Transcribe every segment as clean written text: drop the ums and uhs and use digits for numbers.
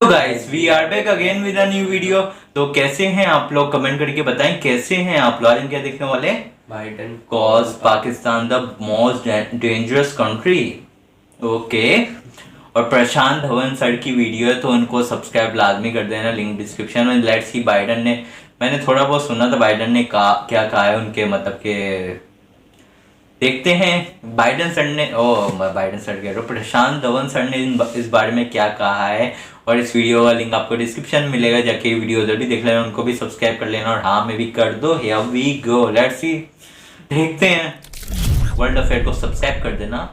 तो guys we are back again with a new video. तो कैसे हैं आप लोग, कमेंट करके बताएं कैसे हैं आप लोग। आज हम क्या देखने वाले हैं? Biden cause Pakistan the most dangerous country. Okay, और प्रशांत धवन सर की वीडियो है तो उनको सब्सक्राइब लाजमी कर देना, लिंक डिस्क्रिप्शन में। लेट्स सी बाइडन ने, मैंने थोड़ा बहुत सुना था बाइडन ने क्या कहा है उनके मतलब के, देखते हैं बाइडन सर ने बाइडन सर कह रहा हूँ, प्रशांत धवन सर ने इस बारे में क्या कहा है। और इस वीडियो का लिंक आपको डिस्क्रिप्शन में मिलेगा, जाके वीडियो जल्दी देख लेना, उनको भी सब्सक्राइब कर लेना और हाँ मैं भी कर दो। Here we go, let's see, देखते हैं। वर्ल्ड अफेयर को सब्सक्राइब कर देना।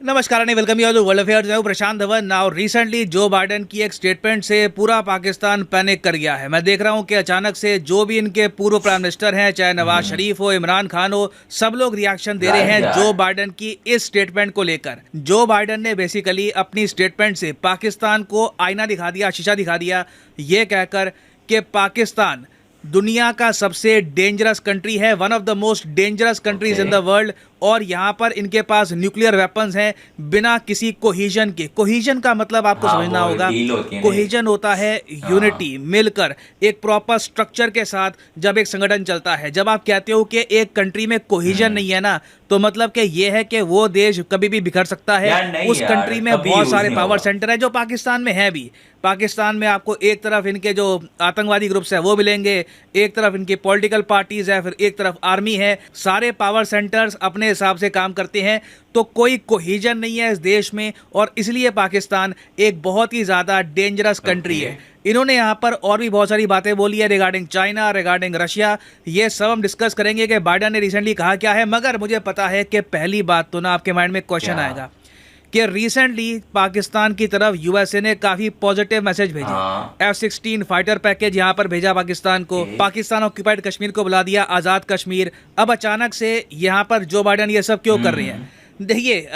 नमस्कार and welcome you to world affairs. मैं हूं Prashant Dhawan. Now recently Joe Biden की एक स्टेटमेंट से पूरा पाकिस्तान पैनिक कर गया है। मैं देख रहा हूं कि अचानक से जो भी इनके पूर्व प्राइम मिनिस्टर हैं, चाहे नवाज शरीफ हो, इमरान खान हो, सब लोग रिएक्शन दे रहे हैं जो बाइडन की इस स्टेटमेंट को लेकर। जो बाइडन ने बेसिकली अपनी स्टेटमेंट से पाकिस्तान को आईना दिखा दिया, शीशा दिखा दिया, ये कहकर कि पाकिस्तान दुनिया का सबसे डेंजरस कंट्री है, one of the most dangerous countries in the world. और यहाँ पर इनके पास न्यूक्लियर वेपन्स हैं बिना किसी कोहिजन के। कोहिजन का मतलब आपको समझना होगा, कोहिजन होता है यूनिटी, मिलकर एक प्रॉपर स्ट्रक्चर के साथ जब एक संगठन चलता है। जब आप कहते हो कि एक कंट्री में कोहिजन नहीं है ना, तो मतलब कि ये है कि वो देश कभी भी बिखर सकता है। उस कंट्री में बहुत सारे पावर सेंटर है जो पाकिस्तान में है भी। पाकिस्तान में आपको एक तरफ इनके जो आतंकवादी ग्रुप्स है वो मिलेंगे, एक तरफ इनकी पॉलिटिकल पार्टीज है, फिर एक तरफ आर्मी है। सारे पावर सेंटर्स अपने हिसाब से काम करते हैं, तो कोई कोहिजन नहीं है इस देश में, और इसलिए पाकिस्तान एक बहुत ही ज़्यादा डेंजरस कंट्री है। इन्होंने यहाँ पर और भी बहुत सारी बातें बोली है रिगार्डिंग चाइना, रिगार्डिंग रशिया। ये सब हम डिस्कस करेंगे कि बाइडन ने रिसेंटली कहा क्या है। मगर मुझे पता है कि पहली बात तो ना आपके माइंड में क्वेश्चन आएगा कि रिसेंटली पाकिस्तान की तरफ यूएसए ने काफी पॉजिटिव मैसेज भेजे। F-16 फाइटर पैकेज यहाँ पर भेजा पाकिस्तान को। पाकिस्तान ऑक्यूपाइड कश्मीर को बुला दिया आज़ाद कश्मीर। अब अचानक से यहाँ पर जो बाइडन ये सब क्यों कर रहे हैं? देखिए,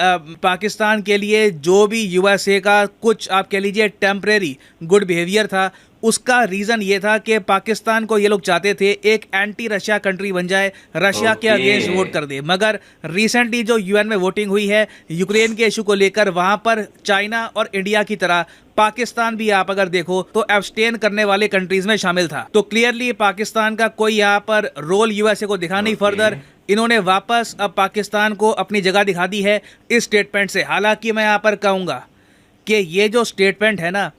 पाकिस्तान के लिए जो भी यूएसए का कुछ आप कह लीजिए टेम्परेरी गुड बिहेवियर था, उसका रीज़न ये था कि पाकिस्तान को ये लोग चाहते थे एक एंटी रशिया कंट्री बन जाए, रशिया के अगेंस्ट वोट कर दे। मगर रिसेंटली जो यूएन में वोटिंग हुई है यूक्रेन के इशू को लेकर, वहाँ पर चाइना और इंडिया की तरह पाकिस्तान भी आप अगर देखो तो एब्सटेन करने वाले कंट्रीज में शामिल था। तो क्लियरली पाकिस्तान का कोई यहाँ पर रोल यूएसए को दिखा नहीं फर्दर। इन्होंने वापस अब पाकिस्तान को अपनी जगह दिखा दी है इस स्टेटमेंट से। हालांकि मैं यहाँ पर कहूँगा कि ये जो स्टेटमेंट है ना,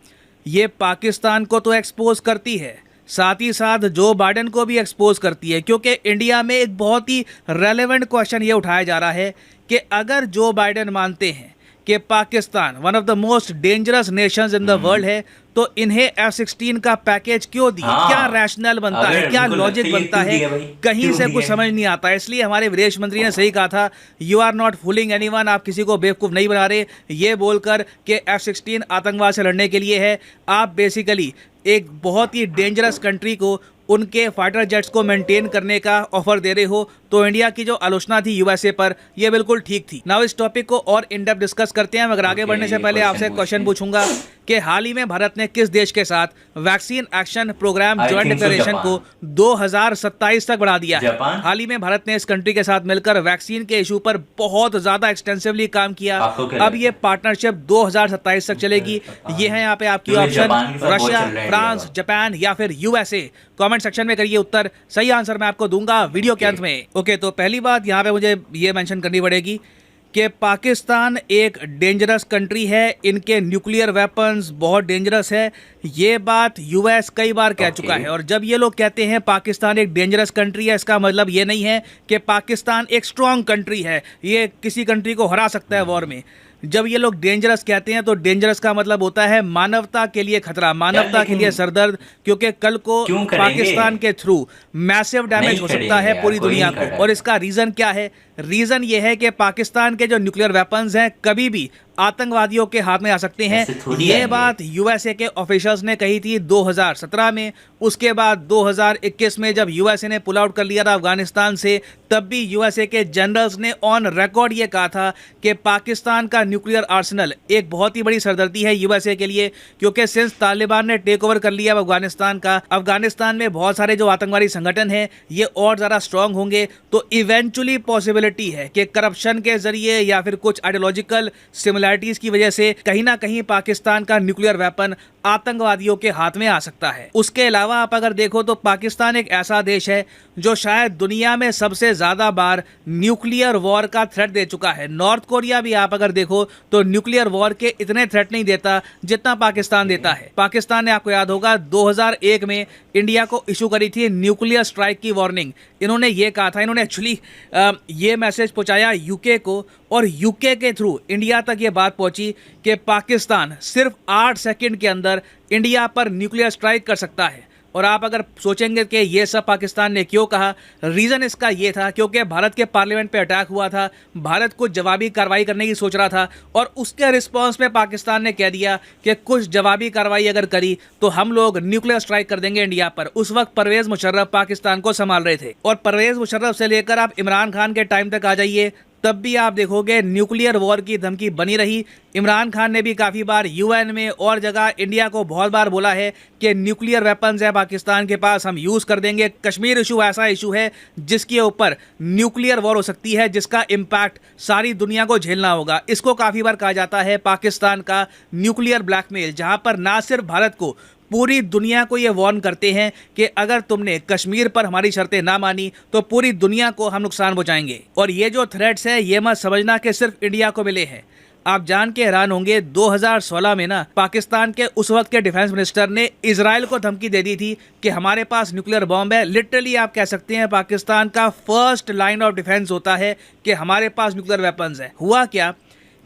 ये पाकिस्तान को तो एक्सपोज करती है, साथ ही साथ जो बाइडन को भी एक्सपोज करती है। क्योंकि इंडिया में एक बहुत ही रेलेवेंट क्वेश्चन ये उठाया जा रहा है कि अगर जो बाइडन मानते हैं कि Pakistan one of the most dangerous Nations in the world है, तो इन्हें F-16 का पैकेज क्यों दिया? क्या रैशनल बनता है, क्या लॉजिक बनता है? कहीं से कुछ समझ नहीं आता। इसलिए हमारे विदेश मंत्री ने सही कहा था, you are not fooling anyone, आप किसी को बेवकूफ़ नहीं बना रहे, ये बोलकर कि F-16 आतंकवाद से लड़ने के लिए है। आप बेसिकली एक बहुत ही डेंजरस कंट्री को उनके फाइटर जेट्स को मेंटेन करने का ऑफर दे रहे हो। तो इंडिया की जो आलोचना थी यूएसए पर, ये बिल्कुल ठीक थी। नाउ इस टॉपिक को और इन डेप्थ डिस्कस करते हैं। मगर आगे बढ़ने से पहले आपसे क्वेश्चन पूछूंगा कि हाल ही में भारत ने किस देश के साथ vaccine action programme joint declaration को 2027 तक बढ़ा दिया है? हाल ही में भारत ने इस कंट्री के साथ मिलकर वैक्सीन के इशू पर बहुत ज्यादा एक्सटेंसिवली काम किया। अब ये पार्टनरशिप 2027 तक चलेगी। ये है यहाँ पे आपकी ऑप्शन, रशिया, फ्रांस, जापान या फिर यूएसए। कमेंट सेक्शन में करिए उत्तर, सही आंसर मैं आपको दूंगा वीडियो के अंत में। ओके, तो पहली बात यहाँ पे मुझे ये मेंशन करनी पड़ेगी कि पाकिस्तान एक डेंजरस कंट्री है, इनके न्यूक्लियर वेपन्स बहुत डेंजरस है। ये बात यूएस कई बार कह चुका है। और जब ये लोग कहते हैं पाकिस्तान एक डेंजरस कंट्री है, इसका मतलब ये नहीं है कि पाकिस्तान एक स्ट्रॉन्ग कंट्री है, ये किसी कंट्री को हरा सकता है वॉर में। जब ये लोग डेंजरस कहते हैं तो डेंजरस का मतलब होता है मानवता के लिए खतरा, मानवता के लिए सरदर्द। क्योंकि कल को पाकिस्तान के थ्रू मैसिव डैमेज हो सकता है पूरी दुनिया को। और इसका रीजन क्या है? रीजन ये है कि पाकिस्तान के जो न्यूक्लियर वेपन्स हैं कभी भी आतंकवादियों के हाथ में आ सकते हैं। ये बात यूएसए के ऑफिशियल्स ने कही थी 2017 में। उसके बाद 2021 में जब यूएसए ने पुल आउट कर लिया था अफगानिस्तान से, तब भी यूएसए के जनरल्स ने ऑन रिकॉर्ड ये कहा था कि पाकिस्तान का न्यूक्लियर आर्सेनल एक बहुत ही बड़ी सरदर्दी है यूएसए के लिए। क्योंकि सिंस तालिबान ने टेक ओवर कर लिया अफगानिस्तान का, अफगानिस्तान में बहुत सारे जो आतंकवादी संगठन हैं ये और ज़्यादा स्ट्रांग होंगे। तो इवेंचुअली पॉसिबिलिटी है कि करप्शन के जरिए या फिर कुछ आइडियोलॉजिकल सिमिलैरिटी इरेगुलरिटीज की वजह से कहीं ना कहीं पाकिस्तान का न्यूक्लियर वेपन आतंकवादियों के हाथ में आ सकता है। उसके अलावा आप अगर देखो तो पाकिस्तान एक ऐसा देश है जो शायद दुनिया में सबसे ज्यादा बार न्यूक्लियर वॉर का थ्रेट दे चुका है। नॉर्थ कोरिया भी आप अगर देखो तो न्यूक्लियर वॉर के इतने थ्रेट नहीं देता जितना पाकिस्तान देता है। पाकिस्तान ने, आपको याद होगा, 2001 में इंडिया को इशू करी थी न्यूक्लियर स्ट्राइक की वार्निंग। इन्होंने ये कहा था, इन्होंने एक्चुअली ये मैसेज पहुंचाया यूके को, और यूके के थ्रू इंडिया तक ये बात पहुंची कि पाकिस्तान सिर्फ 8 सेकंड के अंदर इंडिया पर न्यूक्लियर स्ट्राइक कर सकता है। और आप अगर सोचेंगे कि ये सब पाकिस्तान ने क्यों कहा, रीज़न इसका ये था क्योंकि भारत के पार्लियामेंट पे अटैक हुआ था, भारत कुछ जवाबी कार्रवाई करने की सोच रहा था, और उसके रिस्पांस में पाकिस्तान ने कह दिया कि कुछ जवाबी कार्रवाई अगर करी तो हम लोग न्यूक्लियर स्ट्राइक कर देंगे इंडिया पर। उस वक्त परवेज़ मुशर्रफ पाकिस्तान को संभाल रहे थे, और परवेज़ मुशर्रफ से लेकर आप इमरान खान के टाइम तक आ जाइए, तब भी आप देखोगे न्यूक्लियर वॉर की धमकी बनी रही। इमरान खान ने भी काफ़ी बार यूएन में और जगह इंडिया को बहुत बार बोला है कि न्यूक्लियर वेपन्स है पाकिस्तान के पास, हम यूज़ कर देंगे। कश्मीर इशू ऐसा इशू है जिसके ऊपर न्यूक्लियर वॉर हो सकती है, जिसका इम्पैक्ट सारी दुनिया को झेलना होगा। इसको काफ़ी बार कहा जाता है पाकिस्तान का न्यूक्लियर ब्लैकमेल, जहाँ पर ना सिर्फ भारत को, पूरी दुनिया को ये वार्न करते हैं कि अगर तुमने कश्मीर पर हमारी शर्तें ना मानी तो पूरी दुनिया को हम नुकसान पहुंचाएंगे। और ये जो थ्रेट्स है ये मत समझना कि सिर्फ इंडिया को मिले हैं। आप जान के हैरान होंगे 2016 में ना पाकिस्तान के उस वक्त के डिफेंस मिनिस्टर ने इजराइल को धमकी दे दी थी कि हमारे पास न्यूक्लियर बॉम्ब है। लिटरली आप कह सकते हैं पाकिस्तान का फर्स्ट लाइन ऑफ डिफेंस होता है कि हमारे पास न्यूक्लियर वेपन्स है। हुआ क्या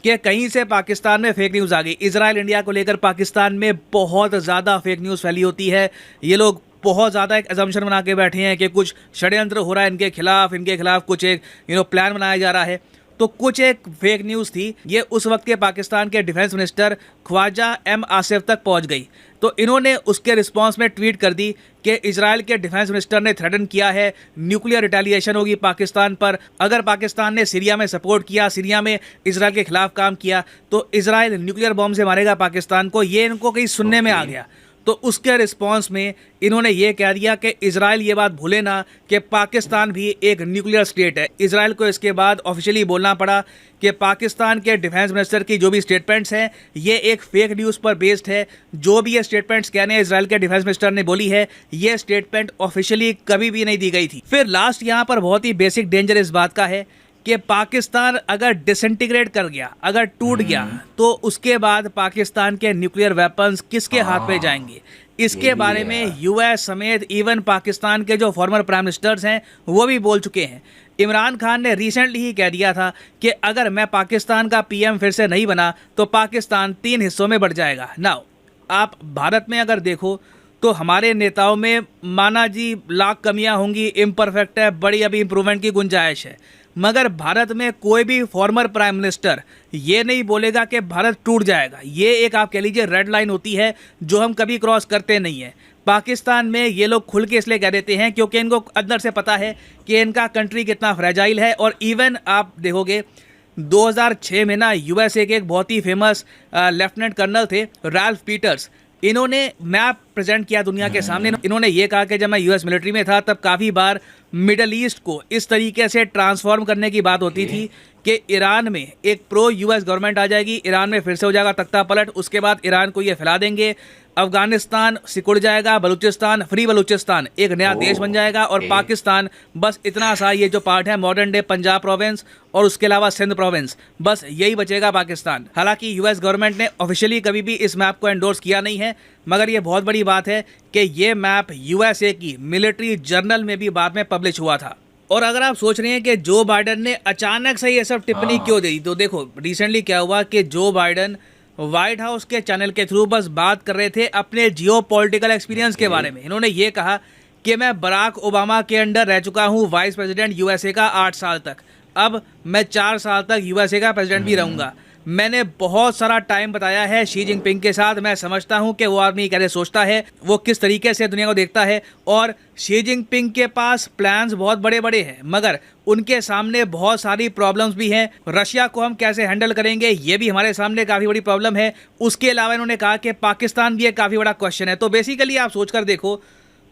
कि कहीं से पाकिस्तान में फेक न्यूज़ आ गई। इजराइल इंडिया को लेकर पाकिस्तान में बहुत ज़्यादा फेक न्यूज़ फैली होती है। ये लोग बहुत ज़्यादा एक अजम्पशन बना के बैठे हैं कि कुछ षड्यंत्र हो रहा है इनके खिलाफ कुछ एक प्लान बनाया जा रहा है। तो कुछ एक फेक न्यूज़ थी, ये उस वक्त के पाकिस्तान के defence minister Khawaja M Asif तक पहुंच गई। तो इन्होंने उसके रिस्पांस में ट्वीट कर दी कि इजराइल के डिफेंस मिनिस्टर ने थ्रेटन किया है, न्यूक्लियर रिटेलिएशन होगी पाकिस्तान पर। अगर पाकिस्तान ने सीरिया में सपोर्ट किया, सीरिया में इजराइल के खिलाफ काम किया, तो इजराइल न्यूक्लियर बॉम्ब से मारेगा पाकिस्तान को। ये इनको कहीं सुनने में आ गया। तो उसके रिस्पांस में इन्होंने ये कह दिया कि इजराइल ये बात भूले ना कि पाकिस्तान भी एक न्यूक्लियर स्टेट है। इजराइल को इसके बाद ऑफिशियली बोलना पड़ा कि पाकिस्तान के डिफेंस मिनिस्टर की जो भी स्टेटमेंट्स हैं ये एक फेक न्यूज़ पर बेस्ड है। जो भी ये स्टेटमेंट्स कहने इजराइल के डिफेंस मिनिस्टर ने बोली है, ये स्टेटमेंट ऑफिशियली कभी भी नहीं दी गई थी। फिर लास्ट यहाँ पर बहुत ही बेसिक डेंजर इस बात का है कि पाकिस्तान अगर डिसइंटीग्रेट कर गया, अगर टूट गया, तो उसके बाद पाकिस्तान के न्यूक्लियर वेपन्स किसके हाथ पे जाएंगे, इसके बारे में यूएस समेत इवन पाकिस्तान के जो फॉर्मर प्राइम मिनिस्टर्स हैं वो भी बोल चुके हैं। इमरान खान ने रिसेंटली ही कह दिया था कि अगर मैं पाकिस्तान का पीएम फिर से नहीं बना तो पाकिस्तान 3 हिस्सों में बढ़ जाएगा। नाउ आप भारत में अगर देखो तो हमारे नेताओं में माना जी लाख कमियां होंगी, इम्परफेक्ट है, बड़ी अभी इम्प्रूवमेंट की गुंजाइश है, मगर भारत में कोई भी फॉर्मर प्राइम मिनिस्टर ये नहीं बोलेगा कि भारत टूट जाएगा। ये एक आप कह लीजिए रेड लाइन होती है जो हम कभी क्रॉस करते नहीं हैं। पाकिस्तान में ये लोग खुल के इसलिए कह देते हैं क्योंकि इनको अंदर से पता है कि इनका कंट्री कितना फ्रेजाइल है। और इवन आप देखोगे 2006 में ना यूएसए के एक बहुत ही फेमस लेफ्टिनेंट कर्नल थे रैल्फ पीटर्स, इन्होंने मैप प्रेजेंट किया दुनिया के सामने। इन्होंने ये कहा कि जब मैं यूएस मिलिट्री में था तब काफ़ी बार मिडल ईस्ट को इस तरीके से ट्रांसफॉर्म करने की बात होती थी कि ईरान में एक प्रो यूएस गवर्नमेंट आ जाएगी, ईरान में फिर से हो जाएगा तख्ता पलट, उसके बाद ईरान को ये फैला देंगे, अफगानिस्तान सिकुड़ जाएगा, बलूचिस्तान फ्री बलूचिस्तान एक नया देश बन जाएगा, और पाकिस्तान बस इतना सा ये जो पार्ट है मॉडर्न डे पंजाब प्रोविंस और उसके अलावा सिंध प्रोविंस, बस यही बचेगा पाकिस्तान। हालांकि यूएस गवर्नमेंट ने ऑफिशियली कभी भी इस मैप को एंडोर्स किया नहीं है, मगर ये बहुत बड़ी बात है कि ये मैप यूएसए की मिलिट्री जर्नल में भी बाद में पब्लिश हुआ था। और अगर आप सोच रहे हैं कि जो बाइडन ने अचानक से ये सब टिप्पणी क्यों दी, तो देखो रिसेंटली क्या हुआ कि जो बाइडन व्हाइट हाउस के चैनल के थ्रू बस बात कर रहे थे अपने जियोपॉलिटिकल एक्सपीरियंस के बारे में। इन्होंने ये कहा कि मैं बराक ओबामा के अंडर रह चुका हूँ वाइस प्रेसिडेंट यूएसए का 8 साल तक, अब मैं 4 साल तक यूएसए का प्रेसिडेंट भी रहूँगा। मैंने बहुत सारा टाइम बताया है शी जिनपिंग के साथ, मैं समझता हूं कि वो आदमी कैसे सोचता है, वो किस तरीके से दुनिया को देखता है, और शी जिनपिंग के पास प्लान्स बहुत बड़े बड़े हैं, मगर उनके सामने बहुत सारी प्रॉब्लम्स भी हैं। रशिया को हम कैसे हैंडल करेंगे ये भी हमारे सामने काफ़ी बड़ी प्रॉब्लम है। उसके अलावा इन्होंने कहा कि पाकिस्तान भी एक काफ़ी बड़ा क्वेश्चन है। तो बेसिकली आप सोच कर देखो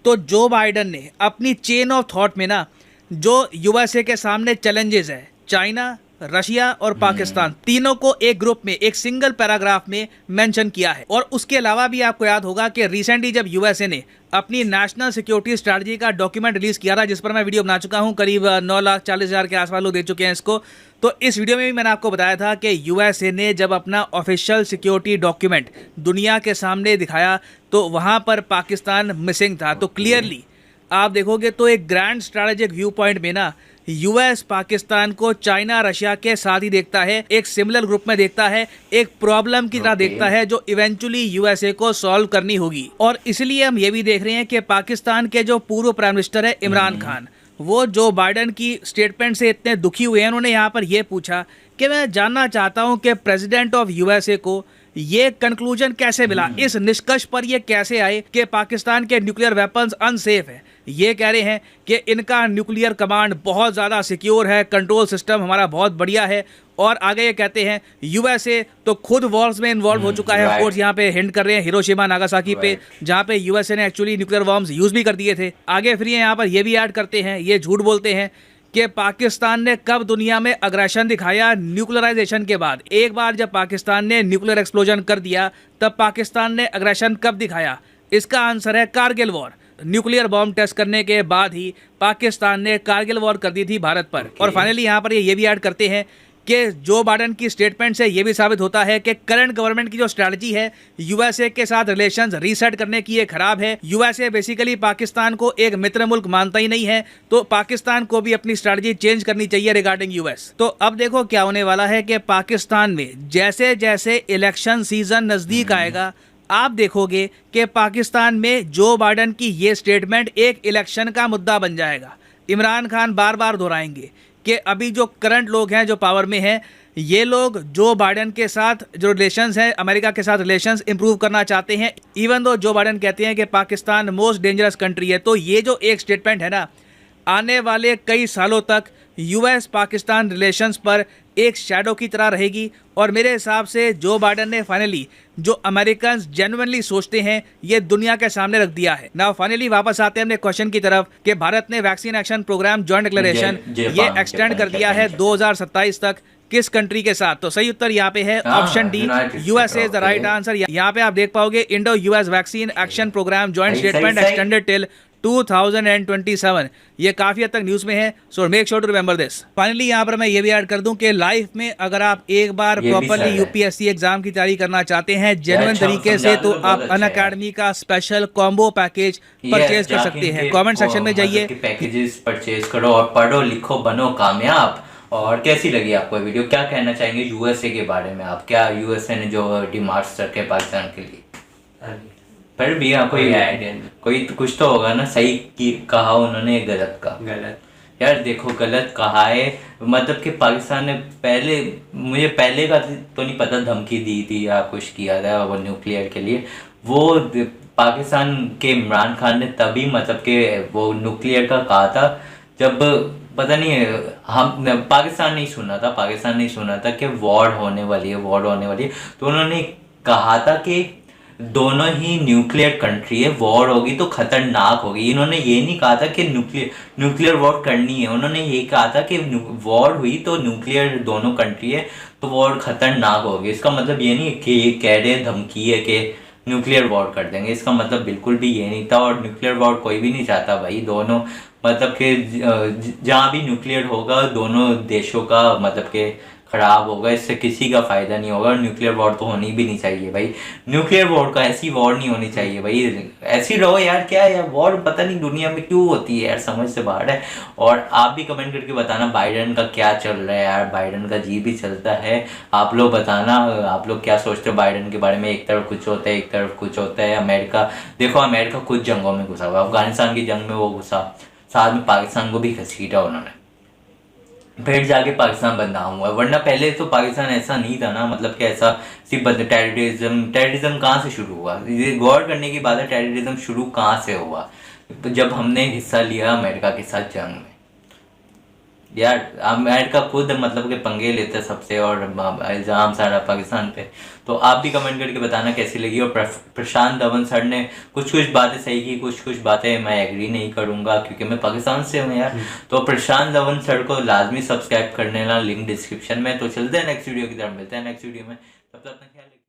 तो जो बाइडन ने अपनी चेन ऑफ थॉट में ना जो यूएसए के सामने चैलेंजेस है, चाइना, रशिया और पाकिस्तान तीनों को एक ग्रुप में एक सिंगल पैराग्राफ में मेंशन किया है। और उसके अलावा भी आपको याद होगा कि रिसेंटली जब यूएसए ने अपनी नेशनल सिक्योरिटी स्ट्रैटेजी का डॉक्यूमेंट रिलीज किया था, जिस पर मैं वीडियो बना चुका हूं, करीब 9,40,000 के आसपास लोग देख चुके हैं इसको। तो इस वीडियो में भी मैंने आपको बताया था कि यूएसए ने जब अपना ऑफिशियल सिक्योरिटी डॉक्यूमेंट दुनिया के सामने दिखाया तो वहां पर पाकिस्तान मिसिंग था। तो क्लियरली आप देखोगे तो एक ग्रैंड स्ट्रैटेजिक व्यू पॉइंट में ना यूएस पाकिस्तान को चाइना रशिया के साथ ही देखता है, एक सिमिलर ग्रुप में देखता है, एक प्रॉब्लम की तरह देखता है जो इवेंचुअली यूएसए को सॉल्व करनी होगी। और इसलिए हम ये भी देख रहे हैं कि पाकिस्तान के जो पूर्व प्राइम मिनिस्टर है इमरान खान, वो जो बाइडेन की स्टेटमेंट से इतने दुखी हुए हैं, उन्होंने यहाँ पर यह पूछा कि मैं जानना चाहता हूँ कि प्रेसिडेंट ऑफ यूएसए को ये कंक्लूजन कैसे मिला, इस निष्कर्ष पर ये कैसे आए कि पाकिस्तान के न्यूक्लियर वेपन्स अनसेफ है। ये कह रहे हैं कि इनका न्यूक्लियर कमांड बहुत ज़्यादा सिक्योर है, कंट्रोल सिस्टम हमारा बहुत बढ़िया है। और आगे ये कहते हैं यूएसए तो खुद वॉर्स में इन्वॉल्व हो चुका है। ऑफ कोर्स यहाँ पे हिंट कर रहे हैं हिरोशिमा नागासाकी पे, जहाँ पे यूएसए ने एक्चुअली न्यूक्लियर बॉम्ब्स यूज़ भी कर दिए थे। आगे फिर यहाँ पर ये भी ऐड करते हैं, ये झूठ बोलते हैं कि पाकिस्तान ने कब दुनिया में अग्रेशन दिखाया न्यूक्लियराइजेशन के बाद। एक बार जब पाकिस्तान ने न्यूक्लियर एक्सप्लोजन कर दिया तब पाकिस्तान ने अग्रेशन कब दिखाया? इसका आंसर है Kargil war. Nuclear bomb test करने के बाद ही पाकिस्तान ने कारगिल वॉर कर दी थी भारत पर। और फाइनली यहाँ पर ये भी ऐड करते हैं कि जो बाइडेन की स्टेटमेंट से ये भी साबित होता है कि करंट गवर्नमेंट की जो स्ट्रैटेजी है यूएसए के साथ रिलेशंस रीसेट करने की, ये खराब है। यूएसए बेसिकली पाकिस्तान को एक मित्र मुल्क मानता ही नहीं है, तो पाकिस्तान को भी अपनी स्ट्रैटेजी चेंज करनी चाहिए रिगार्डिंग यूएस। तो अब देखो क्या होने वाला है कि पाकिस्तान में जैसे जैसे इलेक्शन सीजन नजदीक आएगा, आप देखोगे कि पाकिस्तान में जो बाइडेन की ये स्टेटमेंट एक इलेक्शन का मुद्दा बन जाएगा। इमरान खान बार बार दोहराएंगे कि अभी जो करंट लोग हैं जो पावर में हैं, ये लोग जो बाइडेन के साथ जो रिलेशंस हैं, अमेरिका के साथ रिलेशंस इंप्रूव करना चाहते हैं। इवन दो जो बाइडेन कहते हैं कि पाकिस्तान मोस्ट डेंजरस कंट्री है, तो ये जो एक स्टेटमेंट है ना, आने वाले कई सालों तक यूएस पाकिस्तान रिलेशंस पर एक शैडो की तरह रहेगी। और मेरे हिसाब से जो बाइडेन ने फाइनली जो अमेरिकन जेन्युइनली सोचते हैं ये दुनिया के सामने रख दिया है। नाउ फाइनली वापस आते हैं अपने क्वेश्चन की तरफ कि भारत ने vaccine action programme joint declaration ये एक्सटेंड कर दिया है 2027 तक। किस कंट्री के साथ? तो सही उत्तर यहाँ पे है option D, USA is the right answer. यहाँ पे आप देख पाओगे Indo US vaccine action programme joint statement extended till 2027। ये काफी हद तक न्यूज में है, so make sure to remember this. Finally यहाँ पर मैं ये भी ऐड कर दूं कि लाइफ में अगर आप एक बार प्रॉपर्ली यूपीएससी एग्जाम की तैयारी करना चाहते हैं जेन्युइन तरीके से, तो आप अनअकैडमी का स्पेशल कॉम्बो पैकेज परचेज कर सकते हैं। कमेंट सेक्शन में जाइए, पैकेजेस परचेज करो और पढ़ो लिखो बनो कामयाब। और कैसी लगी आपको वीडियो? क्या कहना चाहेंगे यूएसए के बारे में आप? क्या यूएसए ने जो डिमांड्स रखे पाकिस्तान के लिए? पर भी आपको कोई तो कुछ तो होगा ना, सही की कहा उन्होंने, गलत का गलत। यार देखो गलत कहा है, मतलब कि पाकिस्तान ने मुझे पहले का तो नहीं पता, धमकी दी थी या कुछ किया था वो न्यूक्लियर के लिए। वो पाकिस्तान के इमरान खान ने तभी मतलब कि वो न्यूक्लियर का कहा था जब पता नहीं हम पाकिस्तान नहीं सुना था कि वॉर होने वाली है। तो उन्होंने कहा था कि दोनों ही न्यूक्लियर कंट्री है, वॉर होगी तो खतरनाक होगी। इन्होंने ये नहीं कहा था कि न्यूक्लियर वॉर करनी है, उन्होंने ये कहा था कि वॉर हुई तो न्यूक्लियर दोनों कंट्री है तो वॉर खतरनाक होगी। इसका मतलब ये नहीं कि ये कह रहे धमकी है कि न्यूक्लियर वॉर कर देंगे, इसका मतलब बिल्कुल भी ये नहीं था। और न्यूक्लियर वॉर कोई भी नहीं चाहता भाई। दोनों मतलब कि जहाँ भी न्यूक्लियर होगा दोनों देशों का मतलब कि खराब होगा, इससे किसी का फायदा नहीं होगा। न्यूक्लियर वॉर तो होनी भी नहीं चाहिए भाई। न्यूक्लियर वॉर का ऐसी वॉर नहीं होनी चाहिए भाई, ऐसी रहो यार। क्या है वॉर पता नहीं दुनिया में क्यों होती है यार, समझ से बाहर है। और आप भी कमेंट करके बताना बाइडेन का क्या चल रहा है यार, बाइडेन का जी भी चलता है। आप लोग बताना आप लोग क्या सोचते हो बाइडेन के बारे में। एक तरफ कुछ होता है एक तरफ कुछ होता है। अमेरिका देखो, अमेरिका कुछ जंगों में घुसा हुआ, अफगानिस्तान की जंग में वो घुसा, साथ में पाकिस्तान को भी घसीटा उन्होंने, फिर जाके पाकिस्तान बदनाम हुआ। वरना पहले तो पाकिस्तान ऐसा नहीं था ना, मतलब कि ऐसा सिर्फ टेररिज्म कहाँ से शुरू हुआ? ये गौर करने की बात है, टेररिज्म शुरू कहाँ से हुआ? जब हमने हिस्सा लिया अमेरिका के साथ जंग में। यार अमेरिका खुद मतलब के पंगे लेते हैं सबसे और इल्ज़ाम सारा पाकिस्तान पे। तो आप भी कमेंट करके बताना कैसी लगी। और प्रशांत धवन सर ने कुछ कुछ बातें सही की, कुछ कुछ बातें मैं एग्री नहीं करूँगा क्योंकि मैं पाकिस्तान से हूँ यार। तो प्रशांत धवन सर को लाजमी सब्सक्राइब करने ना, लिंक डिस्क्रिप्शन में। तो चलते हैं नेक्स्ट वीडियो की तरफ, मिलते हैं नेक्स्ट वीडियो में, तब तक